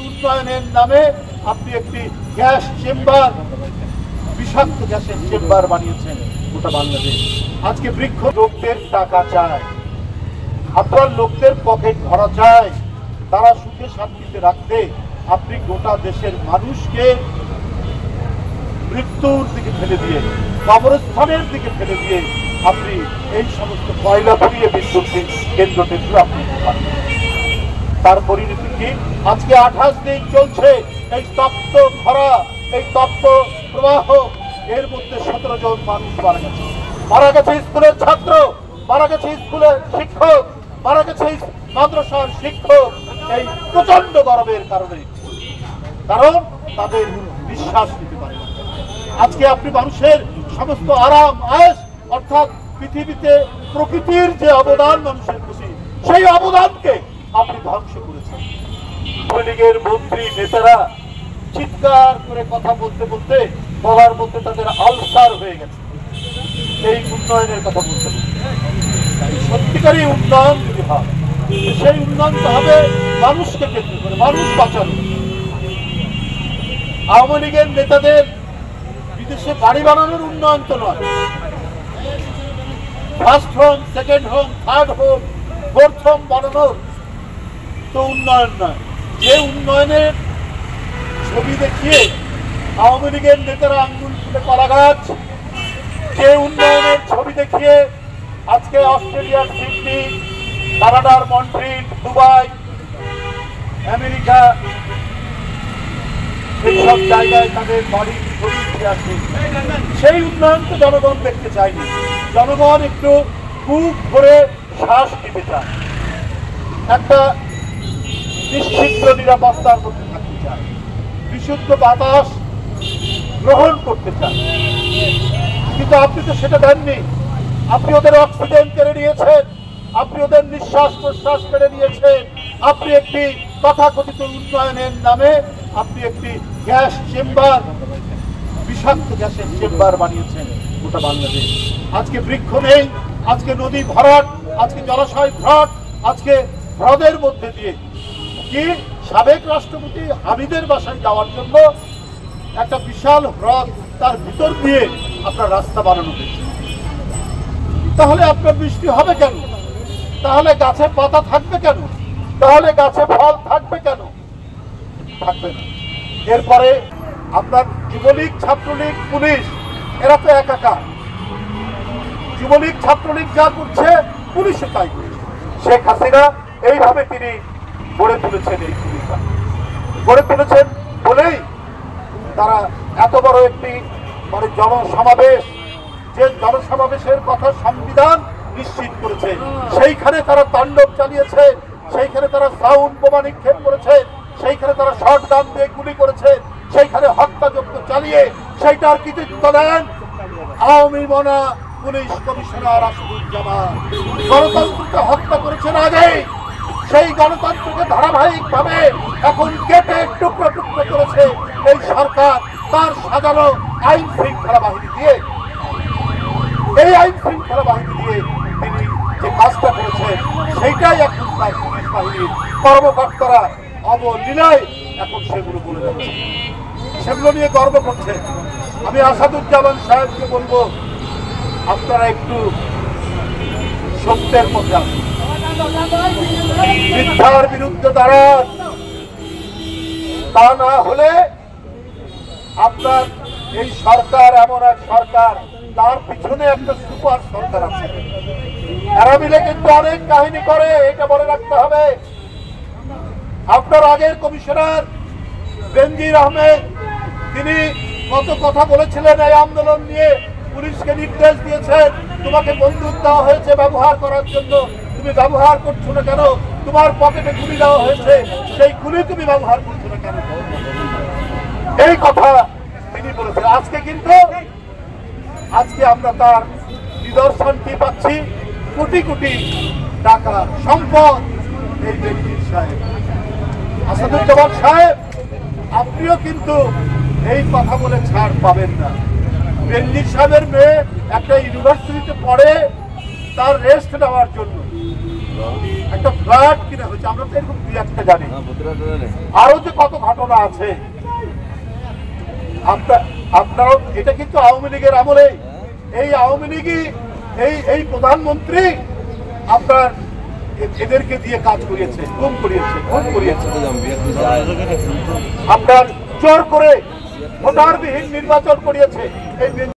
উন্নয়নের নামে আপনি একটি গ্যাস চেম্বার, বিষাক্ত গ্যাসের চেম্বার বানিয়েছেন গোটা বাংলাদেশ। আজকে বৃক্ষ লোকদের টাকা চায়, আপনার লোকদের পকেট ভরা চায়, তারা সুখে শান্তিতে রাখতে আপনি গোটা দেশের মানুষকে মৃত্যুর দিকে ফেলে দিয়ে, কবরস্থানের দিকে ফেলে দিয়ে আপনি এই সমস্ত কয়লা পুড়িয়ে বিদ্যুৎ কেন্দ্রটি আপনি তার পরিণতি কি? আজকে 28 দিন চলছে এই তপ্ত খরা, এই তপ্ত প্রবাহ, এর মধ্যে 17 জন মানুষ মারা গেছে স্কুলের ছাত্র, মারা গেছে স্কুলের শিক্ষক, মারা গেছে মাদ্রাসার শিক্ষক এই প্রচন্ড গরমের কারণে, কারণ তাদের বিশ্বাস নিতে পারে। আজকে আপনি মানুষের সমস্ত আরাম আয়েশ, অর্থাৎ পৃথিবীতে প্রকৃতির যে অবদান মানুষের প্রতি, সেই অবদানকে আপনি ধ্বংস করেছেন। আওয়ামী লীগের মন্ত্রী নেতারা চিৎকার করে কথা বলতে বলতে বলার মধ্যে তাদের আলসার হয়ে গেছে এই উন্নয়নের কথা বলতে বলতে। সত্যিকারই উন্নয়ন যদি হয়, সেই উন্নয়ন তো হবে মানুষকে কেন্দ্র করে, মানুষ বাঁচানো। আওয়ামী লীগের নেতাদের বিদেশে বাড়ি বানানোর উন্নয়ন তো নয়, first home, second home, third home, fourth home বানানোর তো উন্নয়ন নয়। যে উন্নয়নের ছবি দেখিয়ে আওয়ামী লীগের নেতারা আঙ্গুল ফুলে কলা গাছ, যে উন্নয়নের ছবি দেখিয়ে আজকে অস্ট্রেলিয়ার সিডনি, কানাডার মন্ট্রিল, দুবাই, আমেরিকা এইসব জায়গায় তাদের বাড়ি ছড়িয়ে আছে, সেই উন্নয়ন তো জনগণ দেখতে চায়নি। জনগণ একটু বুক ভরে শ্বাস নিতে চায়, একটা নিশ্চিত নিরাপত্তার মধ্যে থাকতে চায়, বিশুদ্ধ বাতাস গ্রহণ করতে চায়। কিন্তু আপনি তো সেটা দেননি। আপনি ওদের অক্সিজেন কেড়ে নিয়েছেন, আপনি ওদের নিঃশ্বাস প্রশ্বাস কেড়ে নিয়েছেন। আপনি একটি তথাকথিত উন্নয়নের নামে আপনি একটি গ্যাস চেম্বার, বিষাক্ত গ্যাসের চেম্বার বানিয়েছেন গোটা বাংলাদেশ। আজকে বৃক্ষ নেই, আজকে নদী ভরাট, আজকে জলাশয় ভরাট, আজকে হ্রদের মধ্যে দিয়ে কি সাবেক রাষ্ট্রপতি হামিদের বাসায় যাওয়ার জন্য একটা বিশাল হ্রদ, তার ভিতর দিয়ে আপনার রাস্তা বানানো হয়েছে। তাহলে আপনার বৃষ্টি হবে কেন? তাহলে গাছে পাতা থাকবে কেন? তাহলে গাছে ফল থাকবে কেন? থাকবে না। এরপরে আপনার যুবলীগ, ছাত্রলীগ, পুলিশ, এরা তো একাকার। যুবলীগ, ছাত্রলীগ যা করছে পুলিশও তাই করছে। শেখ হাসিনা এইভাবে তিনি গড়ে তুলেছেন, এই ভূমিকা গড়ে তুলেছেন বলেই তারা এত বড় একটি মানে জনসমাবেশ, যে জনসমাবেশের কথা সংবিধান নিশ্চিত করেছে, সেইখানে তারা তাণ্ডব চালিয়েছে, সেইখানে তারা সাউন্ড বোমা নিক্ষেপ করেছে, সেইখানে তারা শর্ট গান দিয়ে গুলি করেছে, সেইখানে হত্যাযজ্ঞ চালিয়ে সেইটার কৃতিত্ব দেন আওয়ামী মনা পুলিশ কমিশনার আসাদুজ্জামান। গণতন্ত্রকে হত্যা করেছেন আগেই, সেই গণতন্ত্রকে ধারাবাহিকভাবে এখন কেটে টুকরো টুকরো করেছে এই সরকার তার সাজানো আইন শৃঙ্খলা বাহিনী দিয়ে। এই আইন শৃঙ্খলা বাহিনী দিয়ে তিনি যে কাজটা করেছেন, সেইটাই এখন তার পুলিশ বাহিনীর কর্মকর্তারা অবলীলায় এখন সেগুলো বলে যাচ্ছে, সেগুলো নিয়ে গর্ব করছে। আমি আসাদুজ্জামান সাহেবকে বলবো, আপনারা একটু সত্যের পথে আসুন, মিথ্যার বিরুদ্ধে দাঁড়ান। তা না হলে আপনার এই সরকার এমন এক সরকার, তার পিছনে একটা সুপার সরকার আছে। এরা মিলে কিন্তু অনেক কাহিনী করে, এটা মনে রাখতে হবে। আপনার আগের কমিশনার বেনজির আহমেদ, তিনি কত কথা বলেছিলেন এই আন্দোলন নিয়ে, পুলিশকে নির্দেশ দিয়েছেন তোমাকে বন্দুক দেওয়া হয়েছে ব্যবহার করার জন্য, তুমি ব্যবহার করছো না কেন? তোমার পকেটে গুলি দেওয়া হয়েছে, সেই গুলি তুমি ব্যবহার করছো না কেন? এই কথা তিনি বলেছেন। আজকে কিন্তু আজকে আমরা তার নিদর্শন কি পাচ্ছি? কোটি কোটি টাকা সম্পদ এই বেনজির সাহেব, আসাদুজ্জামান সাহেব, আপনিও কিন্তু এই কথা বলে ছাড় পাবেন না। বেনজির সাহেবের মেয়ে একটা ইউনিভার্সিটিতে পড়ে, তার রেস্ট নেওয়ার জন্য একটা ফ্ল্যাট কিনা হয়েছে, আমরা তো এরকম দুই একটা জানি, আরো যে কত ঘটনা আছে। আপনারাও, এটা কিন্তু আওয়ামী লীগের আমলে, এই আওয়ামী লীগই এই প্রধানমন্ত্রী আপনার এদেরকে দিয়ে কাজ করিয়েছে, খুন করিয়েছে। আপনার জোর করে ভোটারবিহীন নির্বাচন করিয়েছে এই